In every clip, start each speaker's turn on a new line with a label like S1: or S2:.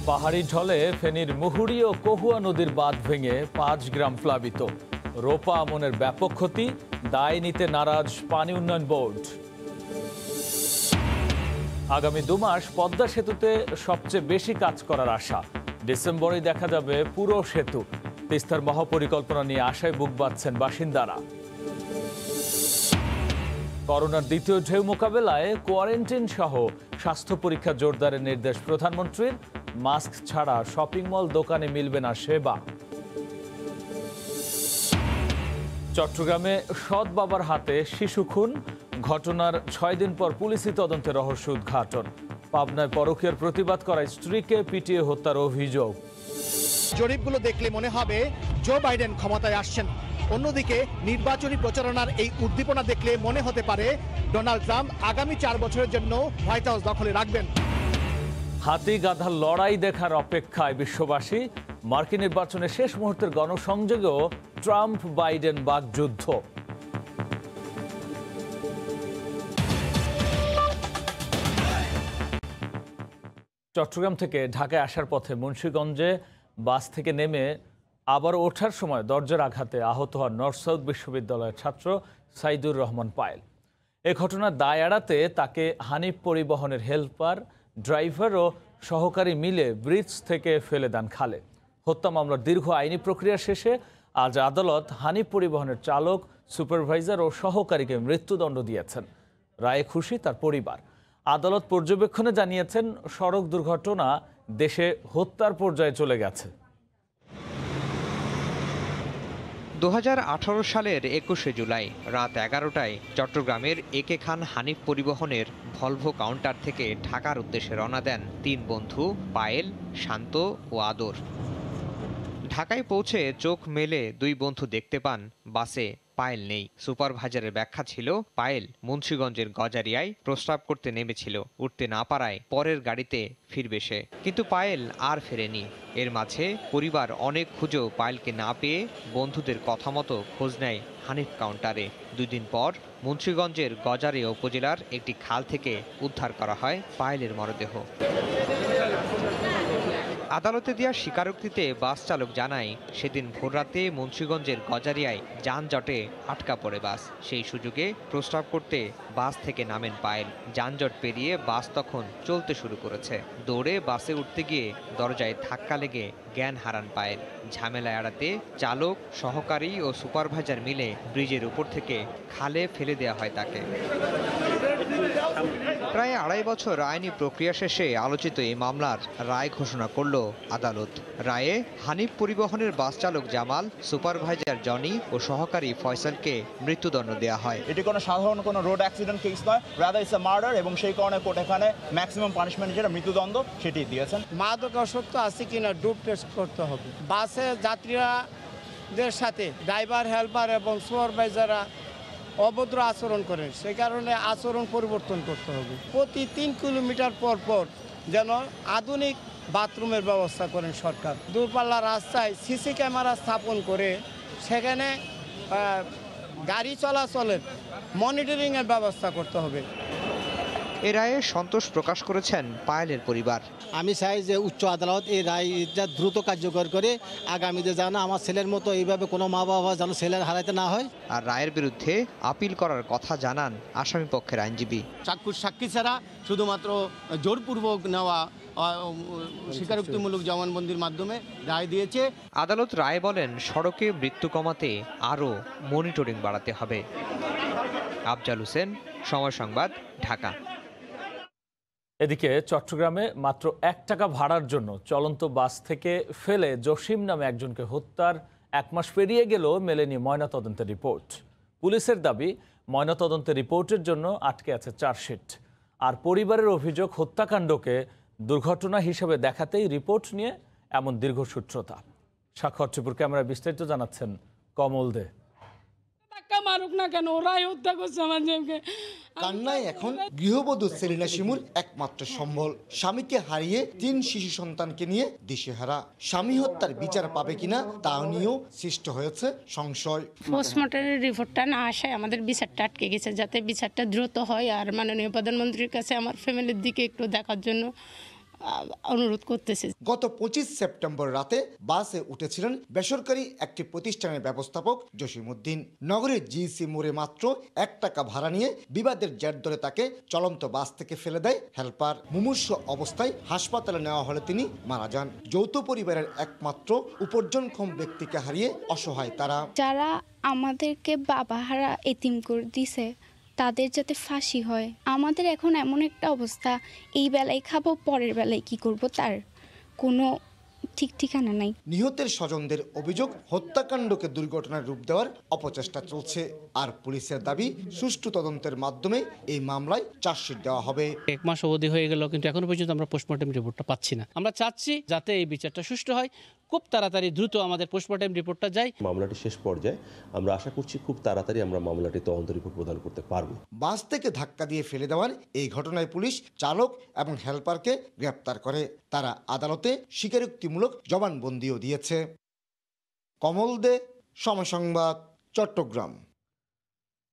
S1: পাহাড়ি ঢলে ফেনীর মুহুরী ও কহুয়া নদীর বাঁধ ভেঙে ৫ গ্রাম প্লাবিত। রোপা আমনের ব্যাপক ক্ষতি, দায় নিতে নারাজ পানি উন্নয়ন বোর্ড। আগামী ২ মাস পদ্মা সেতুতে সবচেয়ে বেশি কাজ করার আশা। ডিসেম্বরে দেখা যাবে পুরো সেতু। তিস্তার মহাপরিকল্পনা নিয়ে আশায় বুক বাঁধছেন বাসিন্দারা। করোনার দ্বিতীয় ঢেউ মোকাবেলায় কোয়ারেন্টাইন সহ স্বাস্থ্য পরীক্ষা জোরদারের নির্দেশ প্রধানমন্ত্রীর। মাস্ক ছাড়া শপিং মল দোকানে মিলবে না সেবা। চট্টগ্রামে সৎ বাবার হাতে শিশু খুন, ঘটনার ৬ দিন পর পুলিশি তদন্তে রহস্য উদ্ঘাটন। পাবনায় পরকীয়ার প্রতিবাদ করায় স্ত্রীকে পিটিয়ে হত্যার অভিযোগ।
S2: জরিপগুলো দেখলে মনে হবে জো বাইডেন ক্ষমতায় আসছেন। অন্যদিকে নির্বাচনী প্রচারণার এই উদ্দীপনা দেখলে মনে হতে পারে ডোনাল্ড ট্রাম্প আগামী ৪ বছরের জন্য হোয়াইট হাউস দখলে রাখবেন।
S1: হাতি গাধার লড়াই দেখার অপেক্ষায় বিশ্ববাসী। মার্কিন নির্বাচনের শেষ মুহূর্তের গণসংযোগেও ট্রাম্প বাইডেন বাকযুদ্ধ। চট্টগ্রাম থেকে ঢাকায় আসার পথে মুন্সিগঞ্জে বাস থেকে নেমে আবার ওঠার সময় দরজার আঘাতে আহত হন নর্থ সাউথ বিশ্ববিদ্যালয়ের ছাত্র সাইদুর রহমান পায়েল। এ ঘটনার দায় এড়াতে তাকে হানিফ পরিবহনের হেল্পার, ড্রাইভার ও সহকারী মিলে ব্রিজ থেকে ফেলে দেন খালে। হত্যা মামলার দীর্ঘ আইনি প্রক্রিয়া শেষে আজ আদালত হানিফ পরিবহনের চালক, সুপারভাইজার ও সহকারীকে মৃত্যুদণ্ড দিয়েছেন। রায়ে খুশি তার পরিবার। আদালত পর্যবেক্ষণে জানিয়েছেন, সড়ক দুর্ঘটনা দেশে হত্যার পর্যায়ে চলে গেছে।
S3: ২০১৮ সালের ২১শে জুলাই রাত ১১টায় চট্টগ্রামের একে খান হানিফ পরিবহনের ভলভো কাউন্টার থেকে ঢাকার উদ্দেশ্যে রওনা দেন ৩ বন্ধু পায়েল, শান্ত ও আদর। ঢাকায় পৌঁছে চোখ মেলে ২ বন্ধু দেখতে পান বাসে পায়েল নেই। সুপারভাইজারের ব্যাখ্যা ছিল, পায়েল মুন্সিগঞ্জের গজারিয়ায় প্রস্রাব করতে নেমেছিল, উঠতে না পারায় পরের গাড়িতে ফিরবে সে। কিন্তু পায়েল আর ফেরেনি। এর মাঝে পরিবার অনেক খুঁজেও পায়েলকে না পেয়ে বন্ধুদের কথা মতো খোঁজ নেয় হানিফ কাউন্টারে। ২ দিন পর মুন্সিগঞ্জের গজারিয়া উপজেলার একটি খাল থেকে উদ্ধার করা হয় পায়েলের মরদেহ। আদালতে দেওয়া স্বীকারোক্তিতে বাস চালক জানায়, সেদিন ভোররাতে মুন্সিগঞ্জের গজারিয়ায় যানজটে আটকা পড়ে বাস। সেই সুযোগে প্রস্রাব করতে বাস থেকে নামেন পায়েল। যানজট পেরিয়ে বাস তখন চলতে শুরু করেছে। দৌড়ে বাসে উঠতে গিয়ে দরজায় ধাক্কা লেগে জ্ঞান হারান পায়েল। ঝামেলা এড়াতে চালক, সহকারী ও সুপারভাইজার মিলে ব্রিজের উপর থেকে খালে ফেলে দেওয়া হয় তাকে। প্রায় ২.৫ বছর আইনি প্রক্রিয়া শেষে আলোচিত এই মামলার রায় ঘোষণা করল আদালত। রায়ে হানিফ পরিবহনের বাস চালক জামাল, সুপারভাইজার জনি ও সহকারী ফয়সালকে মৃত্যুদণ্ড দেওয়া হয়।
S4: এটি কোনো সাধারণ কোনো রোড অ্যাক্সিডেন্ট কেস নয়, রাদার ইটস আ মার্ডার, এবং সেই কারণে কোর্ট এখানে ম্যাক্সিমাম পানিশমেন্ট যেটা মৃত্যুদণ্ড সেটি দিয়েছেন।
S5: মাদকাসক্ত আছে কিনা ড্রুপ টেস্ট করতে হবে। বাসে যাত্রীদের সাথে ড্রাইভার, হেল্পার এবং সুপারভাইজাররা অভদ্র আচরণ করেন, সেই কারণে আচরণ পরিবর্তন করতে হবে। প্রতি ৩ কিলোমিটার পর পর যেন আধুনিক বাথরুমের ব্যবস্থা করেন সরকার। দূরপাল্লা রাস্তায় সিসি ক্যামেরা স্থাপন করে সেখানে গাড়ি চলাচলের মনিটরিংয়ের ব্যবস্থা করতে হবে।
S3: এ রায়ে সন্তোষ প্রকাশ করেছেন পায়েলের পরিবার।
S6: আমি চাই যে উচ্চ আদালত এই রায়টা দ্রুত কার্যকর করে আগামীতে যেন আমার ছেলের মতো এইভাবে কোনো মা বাবা যেন ছেলের হারাইতে না হয়।
S3: আর রায়ের বিরুদ্ধে আপিল করার কথা জানান আসামি পক্ষের আইনজীবী।
S5: চাক্ষুষ সাক্ষী ছাড়া শুধুমাত্র জোরপূর্বক নেওয়া স্বীকারোক্তিমূলক জবানবন্দির মাধ্যমে রায় দিয়েছে
S3: আদালত। রায় বলেন, সড়কে মৃত্যু কমাতে আরও মনিটরিং বাড়াতে হবে। আফজাল হোসেন, সময় সংবাদ, ঢাকা।
S1: এদিকে চট্টগ্রামে মাত্র ১ টাকা ভাড়ার জন্য চলন্ত বাস থেকে ফেলে জসিম নামে একজনকে হত্যার ১ মাস পেরিয়ে গেলেও মেলেনি ময়নাতদন্তের রিপোর্ট। পুলিশের দাবি, ময়নাতদন্তের রিপোর্টের জন্য আটকে আছে চার্জশিট। আর পরিবারের অভিযোগ, হত্যাকাণ্ডকে দুর্ঘটনা হিসেবে দেখাতেই রিপোর্ট নিয়ে এমন দীর্ঘসূত্রতা। স্বাক্ষর ত্রিপুর ক্যামেরায় বিস্তারিত জানাচ্ছেন কমল দে।
S7: মারুক না কেন, ওরাই হত্যা করছে আমার মেয়েকে।
S8: কান্নায় এখন গৃহবধূ সেলিনা শিমুর একমাত্র সম্বল। স্বামীকে হারিয়ে ৩ শিশু সন্তানকে নিয়ে দিশেহারা। স্বামী হত্যার বিচার পাবে কিনা তা নিয়েও সৃষ্টি হয়েছে সংশয়।
S7: পোস্টমর্টমের রিপোর্টটা না আসায় আমাদের বিচারটা আটকে গেছে, যাতে বিচারটা দ্রুত হয়। আর মাননীয় প্রধানমন্ত্রীর কাছে আমার ফ্যামিলির দিকে একটু দেখার জন্য অনুরোধ করতেছি।
S8: গত 25 সেপ্টেম্বর রাতে বাসে উঠেছিলেন বেসরকারি একটি প্রতিষ্ঠানের ব্যবস্থাপক জসিমউদ্দিন। নগরের জিসি মোড়ে মাত্র 1 টাকা ভাড়া নিয়ে বিবাদের জের ধরে তাকে চলন্ত বাস থেকে ফেলে দেয় হেলপার। মুমূর্ষ অবস্থায় হাসপাতালে নেওয়া হলে তিনি মারা যান। যৌথ পরিবারের একমাত্র উপার্জনক্ষম ব্যক্তিকে হারিয়ে অসহায় তারা।
S9: যারা আমাদেরকে বাবা হারা এতিম করে দিছে তাদের যাতে ফাঁসি হয়। আমাদের এখন এমন একটা অবস্থা, এই বেলায় খাবো, পরের বেলায় কি করব তার কোনো ঠিক ঠিকানা নাই।
S8: নিহতের স্বজনদের অভিযোগ, হত্যাকাণ্ডকে দুর্ঘটনার রূপ দেওয়ার অপচেষ্টা চলছে। আর পুলিশের দাবি, সুষ্ঠু তদন্তের মাধ্যমে এই মামলায় চার্জশিট দেওয়া হবে।
S10: 1 মাস অবধি হয়ে গেল, কিন্তু এখনো পর্যন্ত আমরা পোস্টমর্টেম রিপোর্টটা পাচ্ছি না। আমরা চাচ্ছি যাতে এই বিচারটা সুষ্ঠু হয়, খুব তাড়াতাড়ি দ্রুত আমাদের পোস্টমর্টেম রিপোর্টটা যায়।
S11: মামলাটি শেষ পর্যায়ে, আমরা আশা করছি খুব তাড়াতাড়ি আমরা মামলাটি তদন্ত রিপোর্ট প্রদান করতে পারব।
S8: বাস থেকে ধাক্কা দিয়ে ফেলে দেওয়ার এই ঘটনায় পুলিশ চালক এবং হেলপারকে গ্রেপ্তার করে। তারা আদালতে স্বীকারোক্তিমূলক জবানবন্দিও দিয়েছে। কমল দে, সময় সংবাদ, চট্টগ্রাম।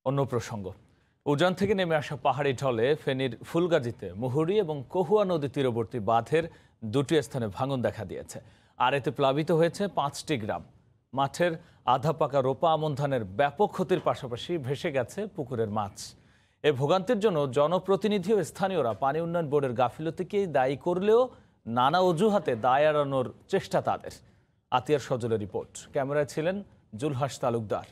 S1: অন্য প্রসঙ্গ, উজান থেকে নেমে আসা পাহাড়ি ঢলে ফেনীর ফুলগাজীতে মুহুরী এবং কহুয়া নদী তীরবর্তী বাঁধের 2টি স্থানে ভাঙন দেখা দিয়েছে। আর এতে প্লাবিত হয়েছে 5টি গ্রাম। মাঠের আধা পাকা রোপা আমন ধানের ব্যাপক ক্ষতির পাশাপাশি ভেসে গেছে পুকুরের মাছ। এ ভোগান্তির জন্য জনপ্রতিনিধি ও স্থানীয়রা পানি উন্নয়ন বোর্ডের গাফিলতিকেই দায়ী করলেও নানা অজুহাতে দায় এড়ানোর চেষ্টা তাদের। আতিয়ার সজলের রিপোর্ট, ক্যামেরায় ছিলেন জুলহাস তালুকদার।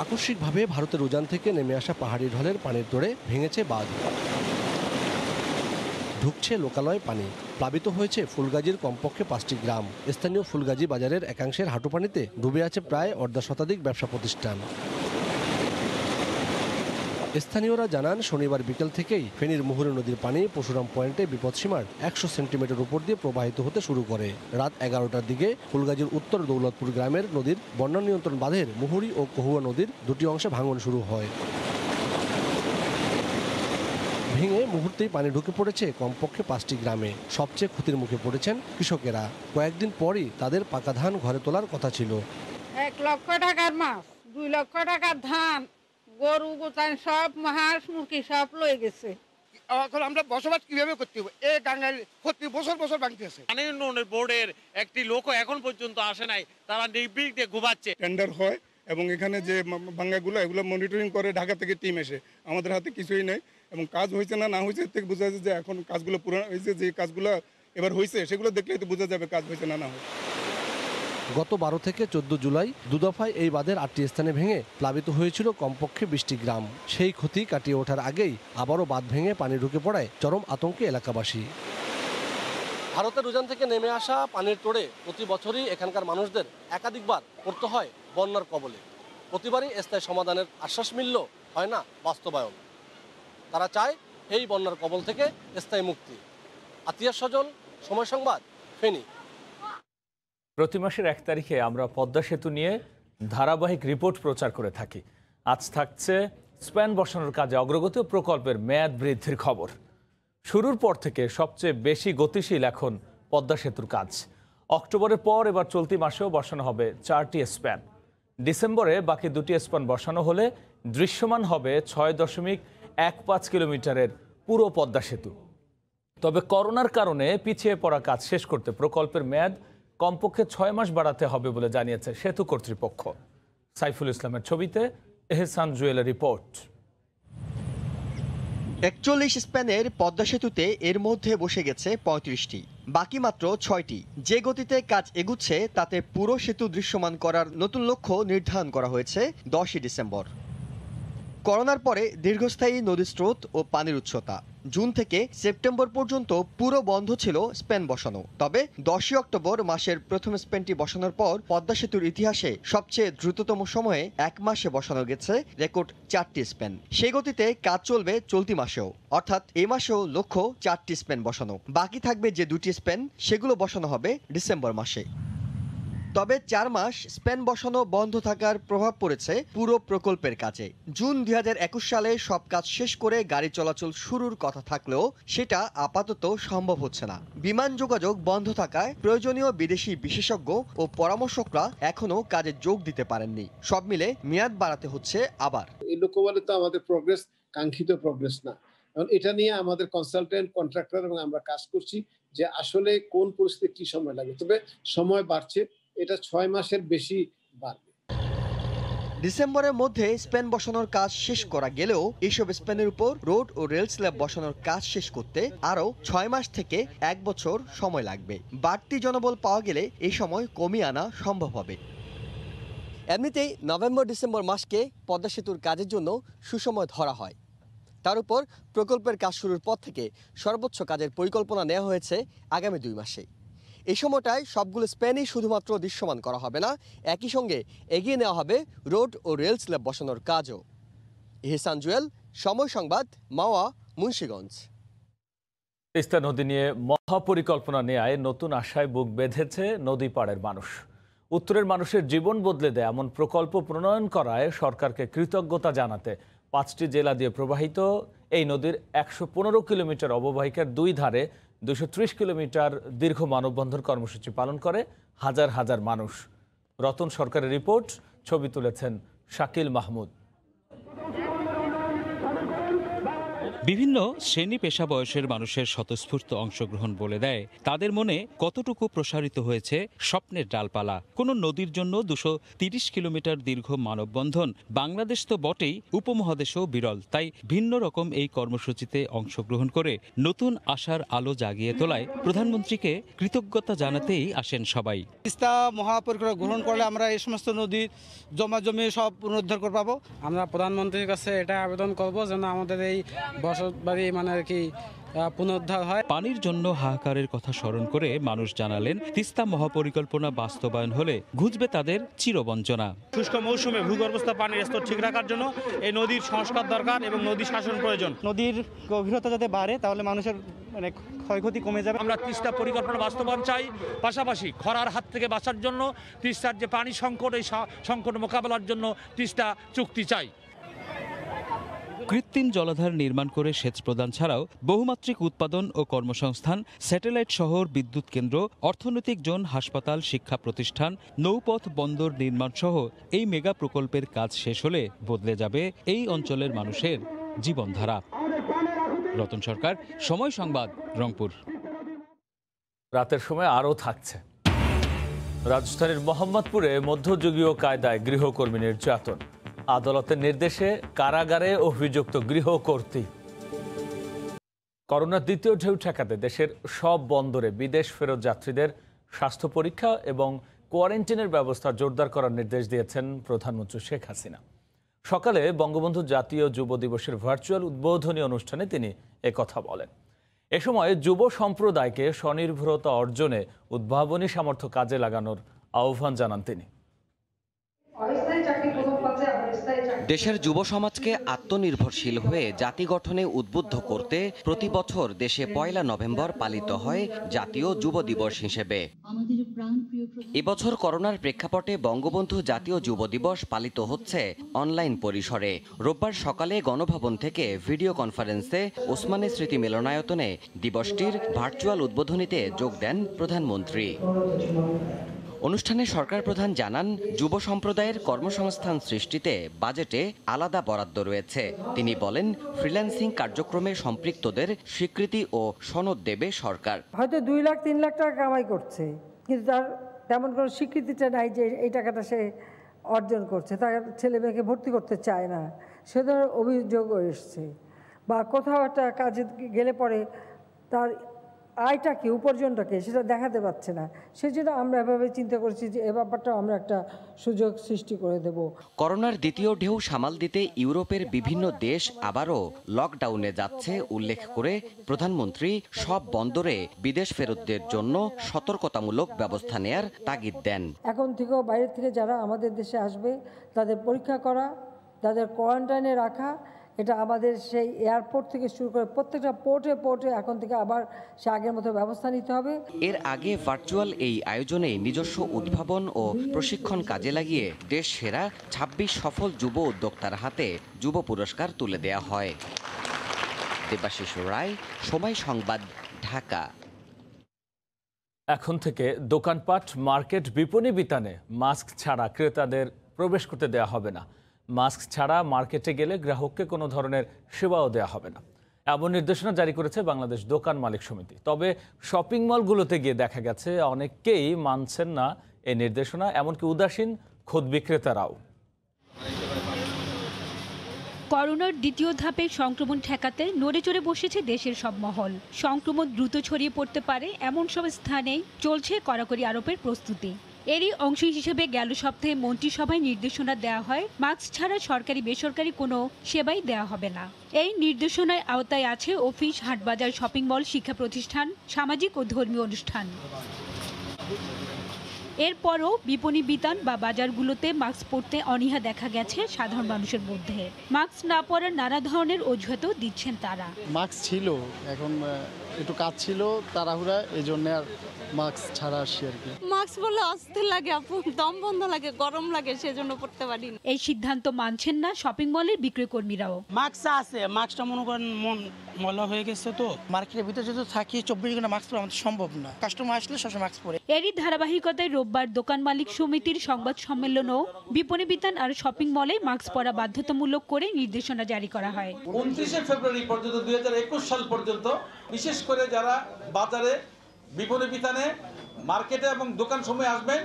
S12: আকস্মিকভাবে ভারতের উজান থেকে নেমে আসা পাহাড়ি ঢলের পানির তোড়ে ভেঙেছে বাঁধ, ঢুকছে লোকালয়ে পানি। প্লাবিত হয়েছে ফুলগাজীর কমপক্ষে 5টি গ্রাম। স্থানীয় ফুলগাজী বাজারের একাংশের হাঁটুপানিতে ডুবে আছে প্রায় অর্ধ শতাধিক ব্যবসা প্রতিষ্ঠান। স্থানীয়রা জানান, শনিবার বিকেল থেকেই ফেনীর মুহুরী নদীর পানি পরশুরাম পয়েন্টে বিপদসীমার 100 সেন্টিমিটার উপর দিয়ে প্রবাহিত হতে শুরু করে। রাত 11টার দিকে ফুলগাজীর উত্তর দৌলতপুর গ্রামের নদীর বন্যা নিয়ন্ত্রণ বাঁধের মুহুরী ও কহুয়া নদীর 2টি অংশে ভাঙন শুরু হয়। ভেঙে মুহূর্তেই পানি ঢুকে পড়েছে কমপক্ষে 5টি গ্রামে। সবচেয়ে ক্ষতির মুখে পড়েছেন কৃষকেরা। কয়েকদিন পরই তাদের পাকা ধান ঘরে তোলার কথা ছিল।
S7: 1 লক্ষ টাকার মাছ, 2 লক্ষ টাকার ধান, গরু গোচান সব, হাঁস মুরগি সব লয়ে গেছে।
S5: এখন আমরা বসবাস কিভাবে করতে হবে? এই গাঙ্গাল প্রতি বছর বছর ভাঙতেছে।
S13: পানি উন্নয়ন বোর্ডের একটি লোক এখন পর্যন্ত আসে নাই, তারা নির্বিঘ্নে ঘুমাচ্ছে।
S14: টেন্ডার হয় এবং এখানে যে ভাঙ্গাগুলো এগুলো মনিটরিং করে ঢাকা থেকে টিম এসে, আমাদের হাতে কিছুই নেই এবং কাজ হয়েছে না হয়েছে থেকে বোঝা যাচ্ছে যে এখন কাজগুলো পুরো হয়েছে, যে কাজগুলো এবার হয়েছে সেগুলো দেখলেই তো বোঝা যাবে কাজ হয়েছে না হয়েছে।
S12: গত 12 থেকে 14 জুলাই দুদফায় এই বাঁধের 8টি স্থানে ভেঙে প্লাবিত হয়েছিল কমপক্ষে 20টি গ্রাম। সেই ক্ষতি কাটিয়ে ওঠার আগেই আবারও বাঁধ ভেঙে পানি ঢুকে পড়ায় চরম আতঙ্কে এলাকাবাসী। ভারতের উজান থেকে নেমে আসা পানির তোড়ে প্রতি বছরই এখানকার মানুষদের একাধিকবার পড়তে হয় বন্যার কবলে। প্রতিবারই স্থায়ী সমাধানের আশ্বাস মিললেও হয় না বাস্তবায়ন। তারা চায় এই বন্যার কবল থেকে স্থায়ী মুক্তি। আতিয়ার সজল, সময় সংবাদ, ফেনী।
S1: প্রতি মাসের 1 তারিখে আমরা পদ্মা সেতু নিয়ে ধারাবাহিক রিপোর্ট প্রচার করে থাকি। আজ থাকছে স্প্যান বসানোর কাজে অগ্রগতি ও প্রকল্পের মেয়াদ বৃদ্ধির খবর। শুরুর পর থেকে সবচেয়ে বেশি গতিশীল এখন পদ্মা সেতুর কাজ। অক্টোবরের পর এবার চলতি মাসেও বসানো হবে 4টি স্প্যান। ডিসেম্বরে বাকি 2টি স্প্যান বসানো হলে দৃশ্যমান হবে 6.15 কিলোমিটারের পুরো পদ্মা সেতু। তবে করোনার কারণে পিছিয়ে পড়া কাজ শেষ করতে প্রকল্পের মেয়াদ কমপক্ষে 6 মাস বাড়াতে হবে বলে জানিয়েছে সেতু কর্তৃপক্ষ। সাইফুল ইসলামের ছবিতে এহসান জুয়েলের রিপোর্ট।
S15: 41 স্প্যানের পদ্মা সেতুতে এর মধ্যে বসে গেছে 35টি, বাকি মাত্র 6টি। যে গতিতে কাজ এগুচ্ছে তাতে পুরো সেতু দৃশ্যমান করার নতুন লক্ষ্য নির্ধারণ করা হয়েছে 10 ডিসেম্বর। করোনার পরে দীর্ঘস্থায়ী নদীর স্রোত ও পানির উচ্চতা, জুন থেকে সেপ্টেম্বর পর্যন্ত পুরো বন্ধ ছিল স্প্যান বসানো। তবে 10 অক্টোবর মাসের প্রথম স্প্যানটি বসানোর পর পদ্মা সেতুর ইতিহাসে সবচেয়ে দ্রুততম সময়ে 1 মাসে বসানো গেছে রেকর্ড 4টি স্প্যান। সেই গতিতে কাজ চলবে চলতি মাসেও, অর্থাৎ এই মাসেও লক্ষ্য 4টি স্প্যান বসানো। বাকি থাকবে যে 2টি স্প্যান, সেগুলো বসানো হবে ডিসেম্বর মাসে। তবে 4 মাস স্প্যান বসানো বন্ধ থাকার প্রভাব পড়েছে পুরো প্রকল্পের কাজে। জুন 2021 সালে সব কাজ শেষ করে গাড়ি চলাচল শুরুর কথা থাকলেও সেটা আপাতত সম্ভব হচ্ছে না। বিমান যোগাযোগ বন্ধ থাকায় প্রয়োজনীয় বিদেশি বিশেষজ্ঞ ও পরামর্শকরা এখনও কাজে যোগ দিতে পারেননি। সব মিলে মেয়াদ বাড়াতে হচ্ছে আবার।
S16: এই লোকবলে তো আমাদের প্রোগ্রেস কাঙ্ক্ষিত প্রোগ্রেস না। এখন এটা নিয়ে আমাদের কনসালটেন্ট, কন্ট্রাক্টর এবং আমরা কাজ করছি যে আসলে কোন পরিস্থিতি কি সময় লাগে। তবে সময় বাড়ছে, এটা 6 মাসের বেশি বাড়বে।
S15: ডিসেম্বরের মধ্যে স্প্যান বসানোর কাজ শেষ করা গেলেও এইসব স্প্যানের উপর রোড ও রেল স্ল্যাব বসানোর কাজ শেষ করতে আরও 6 মাস থেকে 1 বছর সময় লাগবে। বাড়তি জনবল পাওয়া গেলে এই সময় কমিয়ে আনা সম্ভব হবে। এমনিতেই নভেম্বর-ডিসেম্বর মাসকে পদ্মা সেতুর কাজের জন্য সুসময় ধরা হয়। তার উপর প্রকল্পের কাজ শুরুর পর থেকে সর্বোচ্চ কাজের পরিকল্পনা নেওয়া হয়েছে আগামী 2 মাসে। এই সময়টায় সবগুলো স্প্যানই শুধুমাত্র দৃশ্যমান করা হবে না, একই সঙ্গে এগিয়ে নেওয়া হবে রোড ও রেল স্ল্যাব বসানোর কাজও। ইহসান জুয়েল, সময় সংবাদ, মাওয়া, মুন্সিগঞ্জ।
S1: তিস্তা নদী নিয়ে মহাপরিকল্পনা নেয় নতুন আশায় বুক বেঁধেছে নদী পাড়ের মানুষ। উত্তরের মানুষের জীবন বদলে দেয় এমন প্রকল্প প্রণয়ন করায় সরকারকে কৃতজ্ঞতা জানাতে 5টি জেলা দিয়ে প্রবাহিত এই নদীর 115 কিলোমিটার অববাহিকার 2 ধারে 230 কিলোমিটার দীর্ঘ মানববন্ধন কর্মসূচি পালন করে হাজার হাজার মানুষ। রতন সরকারের রিপোর্ট, ছবি তুলেছেন শাকিল মাহমুদ।
S17: বিভিন্ন শ্রেণী পেশা বয়সের মানুষের স্বতঃস্ফূর্ত অংশগ্রহণ বলে দেয় তাদের মনে কতটুকু প্রসারিত হয়েছে স্বপ্নের ডালপালা। কোনো নদীর জন্য 230 কিলোমিটার দীর্ঘ মানববন্ধন বাংলাদেশ তো বটেই, উপমহাদেশেও বিরল। তাই ভিন্ন রকম এই কর্মসূচিতে অংশগ্রহণ করে নতুন আশার আলো জাগিয়ে তোলায় প্রধানমন্ত্রীকে কৃতজ্ঞতা জানাতেই আসেন সবাই।
S18: তিস্তা মহাপরিকল্পনা গ্রহণ করলে আমরা এই সমস্ত নদীর জমি সব পুনরুদ্ধার করে পাবো। আমরা প্রধানমন্ত্রীর কাছে এটা আবেদন করব যেন আমাদের এই বসতবাড়ি পুনরুদ্ধার হয়।
S17: পানির জন্য হাহাকারের কথা স্মরণ করে মানুষ জানালেন তিস্তা মহাপরিকল্পনা বাস্তবায়ন হলে ঘুচবে তাদের চিরবঞ্চনা।
S18: শুষ্ক মৌসুমে ভূগর্ভস্থ পানির স্তর ঠিক রাখার জন্য এই নদীর সংস্কার দরকার এবং নদী শাসন প্রয়োজন। নদীর গভীরতা যাতে বাড়ে তাহলে মানুষের ক্ষয়ক্ষতি কমে যাবে।
S19: আমরা তিস্তা পরিকল্পনা বাস্তবায়ন চাই, পাশাপাশি খরার হাত থেকে বাঁচার জন্য তিস্তার যে পানি সংকট, এই সংকট মোকাবেলার জন্য তিস্তা চুক্তি চাই।
S17: কৃত্রিম জলাধার নির্মাণ করে সেচ প্রদান ছাড়াও বহুমাত্রিক উৎপাদন ও কর্মসংস্থান, স্যাটেলাইট শহর, বিদ্যুৎ কেন্দ্র, অর্থনৈতিক জোন, হাসপাতাল, শিক্ষা প্রতিষ্ঠান, নৌপথ, বন্দর নির্মাণ সহ এই মেগা প্রকল্পের কাজ শেষ হলে বদলে যাবে এই অঞ্চলের মানুষের জীবনধারা। রতন সরকার, সময় সংবাদ, রংপুর।
S1: রাতের সময় আরও থাকছে। রাজধানীর মোহাম্মদপুরে মধ্যযুগীয় কায়দায় গৃহকর্মী নির্যাতন, আদালতের নির্দেশে কারাগারে অভিযুক্ত গৃহকর্ত্রী। করোনার দ্বিতীয় ঢেউ ঠেকাতে দেশের সব বন্দরে বিদেশ ফেরত যাত্রীদের স্বাস্থ্য পরীক্ষা এবং কোয়ারেন্টাইনের ব্যবস্থা জোরদার করার নির্দেশ দিয়েছেন প্রধানমন্ত্রী শেখ হাসিনা। সকালে বঙ্গবন্ধু জাতীয় যুব দিবসের ভার্চুয়াল উদ্বোধনী অনুষ্ঠানে তিনি একথা বলেন। এ সময় যুব সম্প্রদায়কে স্বনির্ভরতা অর্জনে উদ্ভাবনী সামর্থ্য কাজে লাগানোর আহ্বান জানান তিনি।
S20: দেশের যুব সমাজকে আত্মনির্ভরশীল হয়ে জাতি গঠনে উদ্বুদ্ধ করতে প্রতি বছর দেশে 1 নভেম্বর পালিত হয় জাতীয় যুব দিবস হিসেবে। এবছর করোনার প্রেক্ষাপটে বঙ্গবন্ধু জাতীয় যুব দিবস পালিত হচ্ছে অনলাইন পরিসরে। রোববার সকালে গণভবন থেকে ভিডিও কনফারেন্সে ওসমানী স্মৃতি মিলনায়তনে দিবসটির ভার্চুয়াল উদ্বোধনীতে যোগ দেন প্রধানমন্ত্রী। অনুষ্ঠানে সরকার প্রধান জানান, যুব সম্প্রদায়ের কর্মসংস্থান সৃষ্টিতে বাজেটে আলাদা বরাদ্দ রয়েছে। তিনি বলেন, ফ্রিল্যান্সিং কার্যক্রমে সম্পৃক্তদের স্বীকৃতি ও সনদ দেবে সরকার।
S21: হয়তো 2 লাখ 3 লাখ টাকা কামাই করছে, কিন্তু তার তেমন কোনো স্বীকৃতিটা নাই যে এই টাকাটা সে অর্জন করছে। তার ছেলে মেয়েকে ভর্তি করতে চায় না, সে ধরনের অভিযোগও এসছে। বা কোথাও একটা কাজে গেলে পরে তার আয়টা কি, উপার্জনটাকে সেটা দেখাতে পারছে না। সেজন্য আমরা এভাবে চিন্তা করছি যে এ ব্যাপারটা আমরা একটা সুযোগ সৃষ্টি করে দেব।
S20: করোনার দ্বিতীয় ঢেউ সামাল দিতে ইউরোপের বিভিন্ন দেশ আবারও লকডাউনে যাচ্ছে উল্লেখ করে প্রধানমন্ত্রী সব বন্দরে বিদেশ ফেরতদের জন্য সতর্কতামূলক ব্যবস্থা নেয়ার তাগিদ দেন।
S21: এখন থেকেও বাইরে থেকে যারা আমাদের দেশে আসবে তাদের পরীক্ষা করা, তাদের কোয়ারেন্টাইনে রাখা এটা আমাদের সেই এয়ারপোর্ট থেকে শুরু করে প্রত্যেকটা পোর্টে এখন থেকে আবার সে আগের মতো ব্যবস্থা নিতে হবে।
S20: এর আগে ভার্চুয়াল এই আয়োজনে নিজস্ব উদ্ভাবন ও প্রশিক্ষণ কাজে লাগিয়ে দেশ সেরা ২৬ সফল যুব উদ্যোক্তার হাতে যুব পুরস্কার তুলে দেয়া হয়। দেবাশিস রায়, সময় সংবাদ, ঢাকা।
S1: এখন থেকে দোকানপাট, মার্কেট, বিপণী বিতানে মাস্ক ছাড়া ক্রেতাদের প্রবেশ করতে দেওয়া হবে না। মাস্ক ছাড়া মার্কেটে গেলে গ্রাহককে কোনো ধরনের সেবাও দেওয়া হবে না, এমন নির্দেশনা জারি করেছে বাংলাদেশ দোকান মালিক সমিতি। তবে শপিং মলগুলোতে গিয়ে দেখা গেছে অনেকেই মানছেন না এই নির্দেশনা, এমনকি উদাসীন খোদ বিক্রেতারাও।
S2: করোনার দ্বিতীয় ধাপে সংক্রমণ ঠেকাতে নড়ে চড়ে বসেছে দেশের সব মহল। সংক্রমণ দ্রুত ছড়িয়ে পড়তে পারে এমন সব স্থানেই চলছে কড়াকড়ি আরোপের প্রস্তুতি। এরই অংশ হিসেবে গেল সপ্তাহে মন্ত্রিসভায় নির্দেশনা দেওয়া হয় মাস্ক ছাড়া সরকারি বেসরকারি কোনো সেবাই দেওয়া হবে না। এই নির্দেশনার আওতায় আছে অফিস, হাটবাজার, শপিং মল, শিক্ষা প্রতিষ্ঠান, সামাজিক ও ধর্মীয় অনুষ্ঠান। এরপরও বিপণী বিতান বা বাজারগুলোতে মাস্ক পরতে অনীহা দেখা গেছে সাধারণ মানুষের মধ্যে। মাস্ক না পরার নানা ধরনের অজুহাতও দিচ্ছেন তারা।
S22: মাস্ক ছিল, এখন একটু কাজ ছিল তাড়াহুড়া, এই জন্য আর মাস্ক ছাড়া আসছি আর কি।
S23: মাস্ক পরলে অস্থির লাগে, দম বন্ধ লাগে, গরম লাগে, সেজন্য পড়তে পারি না।
S2: এই সিদ্ধান্ত মানছেন না শপিং মলের বিক্রয় কর্মীরাও।
S24: মাস্ক আছে, মাস্কটা মনে করেন ময়লা হয়ে গেছে, তো মার্কেটের ভিতরে যদি থাকি 24 ঘন্টা মাস্ক পরা আমাদের সম্ভব না। কাস্টমার আসলে সবসময় মাস্ক পরে।
S2: এরই ধারাবাহিকতায় রোববার দোকান মালিক সমিতির সংবাদ সম্মেলনেও বিপণী বিতান আর শপিং মলে মাস্ক পরা বাধ্যতামূলক করে নির্দেশনা জারি করা হয়।
S25: 29 ফেব্রুয়ারি পর্যন্ত 2021 সাল পর্যন্ত বিশেষ করে যারা বাজারে, বিপণী বিতানে, মার্কেটে এবং দোকান সময় আসবেন,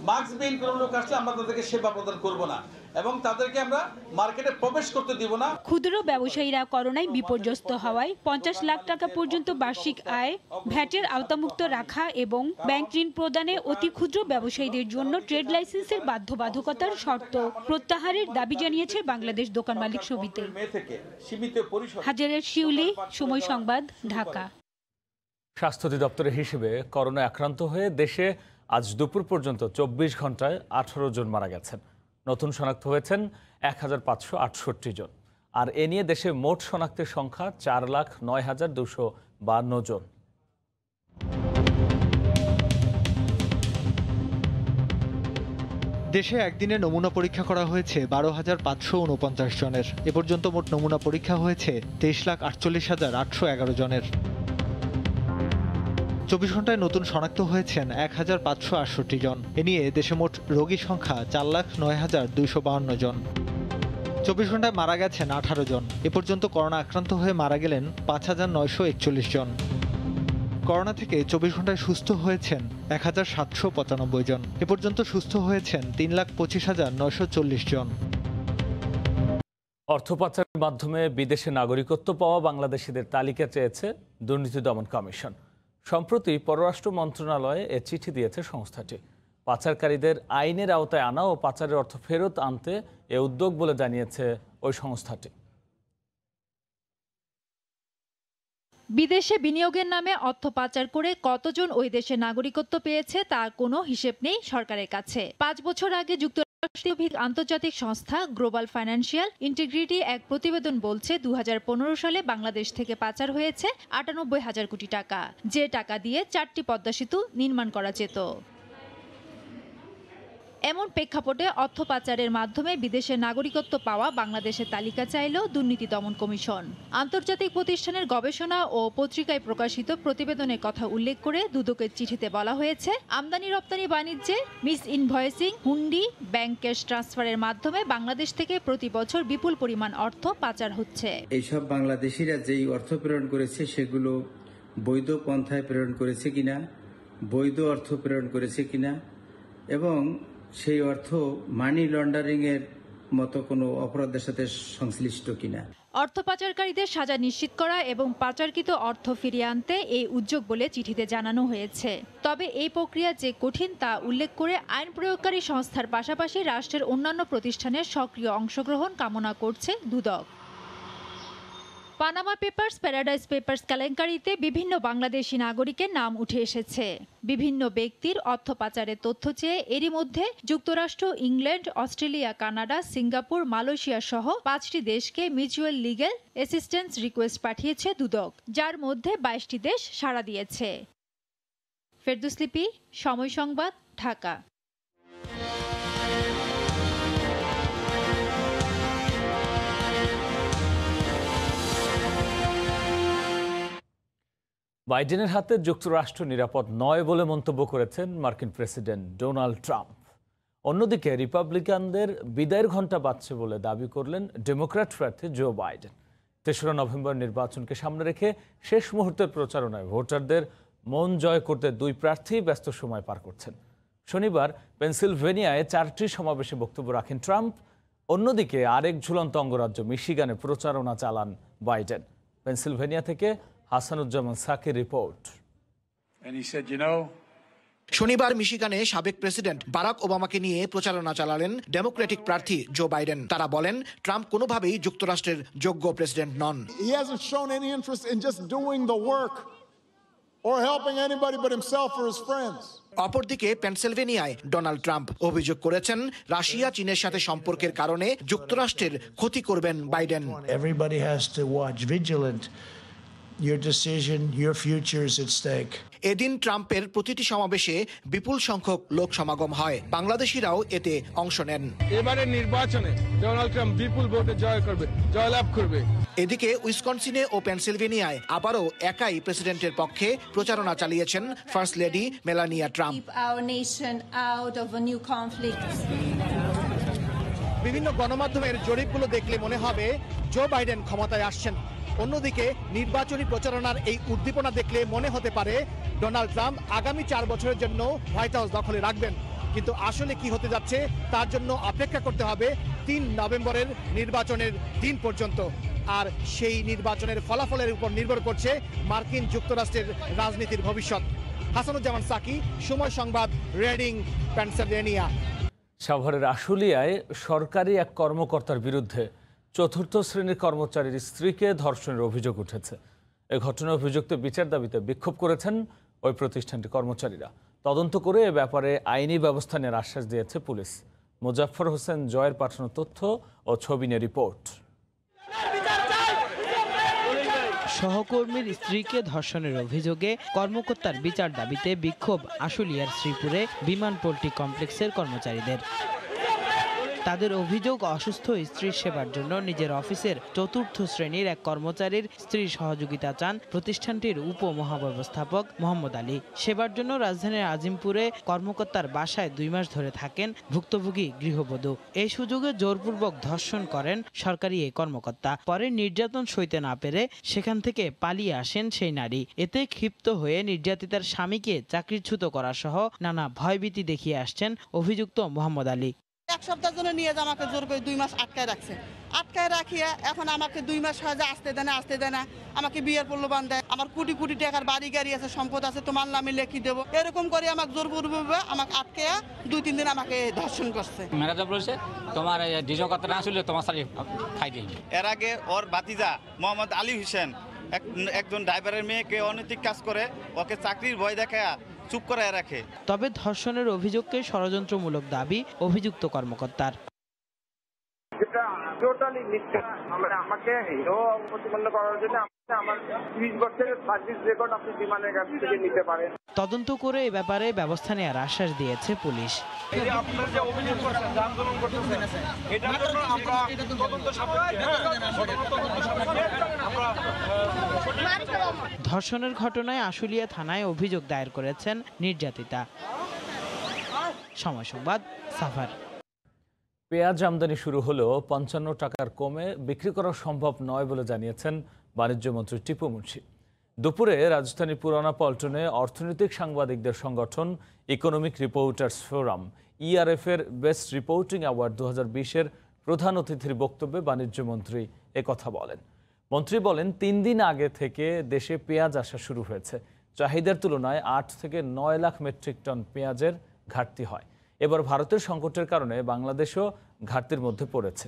S25: মাস্ক বিহীন কোনো লোক আসলে আমরা তাদেরকে সেবা প্রদান করব না এবং তাদেরকে আমরা মার্কেটে প্রবেশ করতে দিব না।
S2: ক্ষুদ্র ব্যবসায়ীরা করোনায় বিপর্যস্ত হওয়ায় 50 লাখ টাকা পর্যন্ত বার্ষিক আয় ভ্যাটের আওতামুক্ত রাখা এবং ব্যাংক ঋণ প্রদানে অতি ক্ষুদ্র ব্যবসায়ীদের জন্য ট্রেড লাইসেন্সের বাধ্যবাধকতার শর্ত প্রত্যাহারের দাবি জানিয়েছে বাংলাদেশ দোকান মালিক সমিতি। হাজারের শিউলি, সময় সংবাদ, ঢাকা।
S1: স্বাস্থ্য অধিদপ্তরের হিসেবে করোনায় আক্রান্ত হয়ে দেশে আজ দুপুর পর্যন্ত 24 ঘন্টায় 18 জন মারা গেছেন। নতুন শনাক্ত হয়েছেন 1568 জন। আর এ নিয়ে দেশে মোট শনাক্তের সংখ্যা 4,09,252 জন।
S26: দেশে একদিনে নমুনা পরীক্ষা করা হয়েছে 12,549 জনের। এ পর্যন্ত মোট নমুনা পরীক্ষা হয়েছে 23,48,811 জনের। 24 ঘন্টায় নতুন শনাক্ত হয়েছেন 1,568 জন। এ নিয়ে দেশে মোট রোগী সংখ্যা 4,09,252 জন। 24 ঘন্টায় মারা গেছেন 18 জন। এ পর্যন্ত করোনা আক্রান্ত হয়ে মারা গেলেন 5,941 জন। করোনা থেকে 24 ঘন্টায় সুস্থ হয়েছেন 1,795 জন। এ পর্যন্ত সুস্থ হয়েছেন 3,25,940 জন।
S1: অর্থ পাচারের মাধ্যমে বিদেশে নাগরিকত্ব পাওয়া বাংলাদেশিদের তালিকা চেয়েছে দুর্নীতি দমন কমিশন। সম্প্রতি পররাষ্ট্র মন্ত্রণালয়ে এ চিঠি দিয়েছে সংস্থাটি। পাচারকারীদের আইনের আওতায় আনা ও পাচারের অর্থ ফেরত আনতে এ উদ্যোগ বলে জানিয়েছে ওই সংস্থাটি।
S27: বিদেশে বিনিয়োগের নামে অর্থ পাচার করে কতজন ওই দেশের নাগরিকত্ব পেয়েছে তার কোনো হিসেব নেই সরকারের কাছে। 5 বছর আগে যুক্তরাষ্ট্রীয় আন্তর্জাতিক সংস্থা গ্লোবাল ফাইন্যান্সিয়াল ইন্টিগ্রিটি এক প্রতিবেদন বলছে 2015 সালে বাংলাদেশ থেকে পাচার হয়েছে 98,000 কোটি টাকা, যে টাকা দিয়ে 4টি পদ্মা সেতু নির্মাণ করা যেত। এমন প্রেক্ষাপটে অর্থ পাচারের মাধ্যমে বিদেশের নাগরিকত্ব পাওয়া বাংলাদেশের তালিকা চাইল দুর্নীতি দমন কমিশন। আন্তর্জাতিক প্রতিষ্ঠানের গবেষণা ও পত্রিকায় প্রকাশিত প্রতিবেদনের কথা উল্লেখ করে দুদকের চিঠিতে বলা হয়েছে, আমদানি রপ্তানি বাণিজ্যে মিস ইনভয়েসিং, হুন্ডি, ব্যাংক ক্যাশ ট্রান্সফারের মাধ্যমে বাংলাদেশ থেকে প্রতি বছর বিপুল পরিমাণ অর্থ পাচার হচ্ছে।
S28: এইসব বাংলাদেশিরা যেই অর্থ প্রেরণ করেছে সেগুলো বৈধ পন্থায় প্রেরণ করেছে কিনা, বৈধ অর্থ প্রেরণ করেছে কিনা এবং সেই অর্থ মানি লন্ডারিং এর মতো কোনো অপরাধের সাথে সংশ্লিষ্ট কিনা।
S27: অর্থ পাচারকারীদের সাজা নিশ্চিত করা এবং পাচারকৃত অর্থ ফিরিয়ে আনতে এই উদ্যোগ বলে চিঠিতে জানানো হয়েছে। তবে এই প্রক্রিয়া যে কঠিন তা উল্লেখ করে আইন প্রয়োগকারী সংস্থার পাশাপাশি রাষ্ট্রের অন্যান্য প্রতিষ্ঠানের সক্রিয় অংশগ্রহণ কামনা করছে দুদক। পানামা পেপারস, প্যারাডাইস পেপারস কেলেঙ্কারিতে বিভিন্ন বাংলাদেশি নাগরিকের নাম উঠে এসেছে। বিভিন্ন ব্যক্তির অর্থ পাচারের তথ্য চেয়ে এরই মধ্যে যুক্তরাষ্ট্র, England, Australia, Canada, Singapore, Malaysia সহ 5টি দেশকে মিউচুয়াল লিগ্যাল অ্যাসিস্ট্যান্স রিকোয়েস্ট পাঠিয়েছে দুদক, যার মধ্যে 22টি দেশ সাড়া দিয়েছে। ফেরদৌস লিপি, সময় সংবাদ, ঢাকা।
S1: বাইডেনের হাতে যুক্তরাষ্ট্র নিরাপদ নয় বলে মন্তব্য করেছেন মার্কিন প্রেসিডেন্ট ডোনাল্ড ট্রাম্প। অন্যদিকে রিপাবলিকানদের বিদায়ের ঘণ্টা বাজছে বলে দাবি করলেন ডেমোক্র্যাট প্রার্থী জো বাইডেন। 3রা নভেম্বর নির্বাচনকে সামনে রেখে শেষ মুহূর্তের প্রচারণায় ভোটারদের মন জয় করতে দুই প্রার্থী ব্যস্ত সময় পার করছেন। শনিবার পেনসিলভেনিয়ায় 4টি সমাবেশে বক্তব্য রাখেন ট্রাম্প। অন্যদিকে আরেক ঝুলন্ত অঙ্গরাজ্য মিশিগানে প্রচারণা চালান বাইডেন। পেনসিলভেনিয়া থেকে হাসানুজ্জামান সাকির রিপোর্ট।
S3: শনিবার মিশিগানে সাবেক প্রেসিডেন্ট বারাক ওবামাকে নিয়ে প্রচারণা চালালেন ডেমোক্রেটিক প্রার্থী জো বাইডেন। তারা বলেন ট্রাম্প কোনোভাবেই যুক্তরাষ্ট্রের যোগ্য president non.
S4: He hasn't shown any interest in just doing the work or helping anybody but himself or his friends.
S3: অপরদিকে পেনসিলভেনিয়ায় ডোনাল্ড ট্রাম্প অভিযোগ করেছেন রাশিয়া চীনের সাথে সম্পর্কের কারণে যুক্তরাষ্ট্রের ক্ষতি করবেন Biden.
S6: Everybody has to watch vigilant. Your decision, your future is at stake.
S3: এদিন ট্রাম্পের প্রতিটি সমাবেশে বিপুল সংখ্যক লোক সমাগম হয়। বাংলাদেশিরাও এতে অংশ নেন।
S7: এবারে নির্বাচনে ডোনাল্ড ট্রাম্প বিপুল ভোটে জয়লাভ করবে।
S3: এদিকে উইসকনসিনে ও পেনসিলভেনিয়ায় আবারও একাই প্রেসিডেন্টের পক্ষে প্রচারণা চালিয়েছেন ফার্স্ট লেডি মেলানিয়া ট্রাম্প। বিভিন্ন গণমাধ্যমের জরিপগুলো দেখলে মনে হবে জো বাইডেন ক্ষমতায় আসছেন। অন্যদিকে নির্বাচনী প্রচারণার এই উদ্দীপনা দেখলে মনে হতে পারে ডোনাল্ড ট্রাম্প আগামী 4 বছরের জন্য হোয়াইট হাউস দখলে রাখবেন। কিন্তু আসলে কি হতে যাচ্ছে তার জন্য অপেক্ষা করতে হবে 3 নভেম্বরের নির্বাচনের দিন পর্যন্ত। আর সেই নির্বাচনের ফলাফলের উপর নির্ভর করছে মার্কিন যুক্তরাষ্ট্রের রাজনীতির ভবিষ্যৎ। হাসানুজ্জামান সাকি, সময় সংবাদ, রেডিং, পেনসিলভেনিয়া।
S1: সাভারের আশুলিয়ায় সরকারি এক কর্মকর্তার বিরুদ্ধে 4র্থ শ্রেণীর কর্মচারীর স্ত্রীকে ধর্ষণের অভিযোগ উঠেছে। এ ঘটনায় অভিযুক্ত বিচার দাবিতে বিক্ষোভ করেছেন ওই প্রতিষ্ঠানটির কর্মচারীরা। তদন্ত করে এ ব্যাপারে আইনি ব্যবস্থা নেওয়ার আশ্বাস দিয়েছে পুলিশ। মোজাফফর হোসেন জয়ের পাঠানো তথ্য ও ছবি নিয়ে রিপোর্ট।
S8: সহকর্মীর স্ত্রীকে ধর্ষণের অভিযোগে কর্মকর্তার বিচার দাবিতে বিক্ষোভ আশুলিয়ার শ্রীপুরে বিমান পোল্ট্রি কমপ্লেক্সের কর্মচারীদের। তাদের অভিযোগ, অসুস্থ স্ত্রীর সেবার জন্য নিজের অফিসের 4র্থ শ্রেণীর এক কর্মচারীর স্ত্রীর সহযোগিতা চান প্রতিষ্ঠানটির উপমহাব্যবস্থাপক মোহাম্মদ আলী। সেবার জন্য রাজধানীর আজিমপুরে কর্মকর্তার বাসায় 2 মাস ধরে থাকেন ভুক্তভোগী গৃহবধূ। এই সুযোগে জোরপূর্বক ধর্ষণ করেন সরকারি এই কর্মকর্তা। পরে নির্যাতন সইতে না পেরে সেখান থেকে পালিয়ে আসেন সেই নারী। এতে ক্ষিপ্ত হয়ে নির্যাতিতার স্বামীকে চাকরিচ্যুত করা সহ নানা ভয়ভীতি দেখিয়ে আসছেন অভিযুক্ত মোহাম্মদ আলী।
S9: 1 সপ্তাহের জন্য নিয়ে যে আমাকে জোর করে 2 মাস আটকায় রাখছে। আটকায় রাখিয়া এখন আমাকে 2 মাস হয় যে আসতে দেয় না, আমাকে বিয়ের প্রলোভন দেয়। আমার কোটি কোটি টাকার বাড়ি গাড়ি আছে, সম্পদ আছে, তোমার নামে লিখে দেবো, এরকম করে আমাকে জোরপূর্বক আমাকে আটকায়া 2-3 দিন আমাকে ধর্ষণ করছে।
S10: ম্যানেজার বলছে তোমার ডিজো কথা না শুনলে তোমার সাথে খাই দিই।
S11: এর আগে ওর ভাতিজা মোহাম্মদ আলী হোসেন একজন ড্রাইভারের মেয়েকে অনৈতিক কাজ করে ওকে চাকরির ভয় দেখায় চুপ করে রাখে।
S8: তবে ধর্ষণের অভিযোগকে ষড়যন্ত্রমূলক দাবি অভিযুক্ত কর্মকর্তার।
S29: টোটালি মিথ্যা। আমাকে হিরো প্রতিপন্ন করার জন্য আমার 30 বছরের সার্ভিস রেকর্ড আপনি বিমানের কাছ থেকে নিতে পারেন।
S8: তদন্ত করে এ ব্যাপারে ব্যবস্থা নেওয়ার আশ্বাস দিয়েছে পুলিশ। ধর্ষণের ঘটনায় আশুলিয়া থানায় অভিযোগ দায়ের করেছেন নির্যাতিতা। সময় সংবাদ, সাভার।
S1: পেঁয়াজ আমদানি শুরু হলেও 55 টাকার কমে বিক্রি করা সম্ভব নয় বলে জানিয়েছেন বাণিজ্য মন্ত্রী টিপু মুন্সি। দুপুরে রাজধানীর পুরানা পল্টনে অর্থনৈতিক সাংবাদিকদের সংগঠন ইকোনমিক রিপোর্টার্স ফোরাম ইআরএফ-এর বেস্ট রিপোর্টিং অ্যাওয়ার্ড 2020-এর প্রধান অতিথির বক্তব্যে বাণিজ্য মন্ত্রী একথা বলেন। মন্ত্রী বলেন, 3 দিন আগে থেকে দেশে পেঁয়াজ আসা শুরু হয়েছে। চাহিদার তুলনায় 8 থেকে 9 লাখ মেট্রিক টন পেঁয়াজের ঘাটতি হয়। এবার ভারতের সংকটের কারণে বাংলাদেশও ঘাটতির মধ্যে পড়েছে।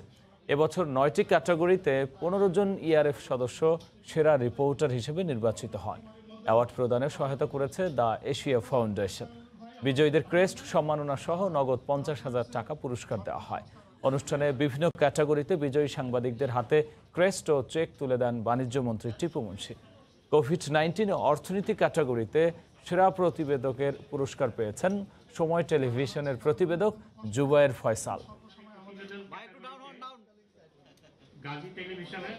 S1: এবছর 9টি ক্যাটাগরিতে 15 জন ইআরএফ সদস্য সেরা রিপোর্টার হিসেবে নির্বাচিত হন। অ্যাওয়ার্ড প্রদানে সহায়তা করেছে দ্য এশিয়া ফাউন্ডেশন। বিজয়ীদের ক্রেস্ট সম্মাননা সহ নগদ 50,000 টাকা পুরস্কার দেওয়া হয়। অনুষ্ঠানে বিভিন্ন ক্যাটাগরিতে বিজয়ী সাংবাদিকদের হাতে ক্রেস্ট ও চেক তুলে দেন বাণিজ্যমন্ত্রী টিপু মুনশি। কোভিড-19 অর্থনীতি ক্যাটাগরিতে সেরা প্রতিবেদকের পুরস্কার পেয়েছেন সময় টেলিভিশনের প্রতিবেদক জুবায়ের ফয়সাল।
S5: গাজী টেলিভিশনের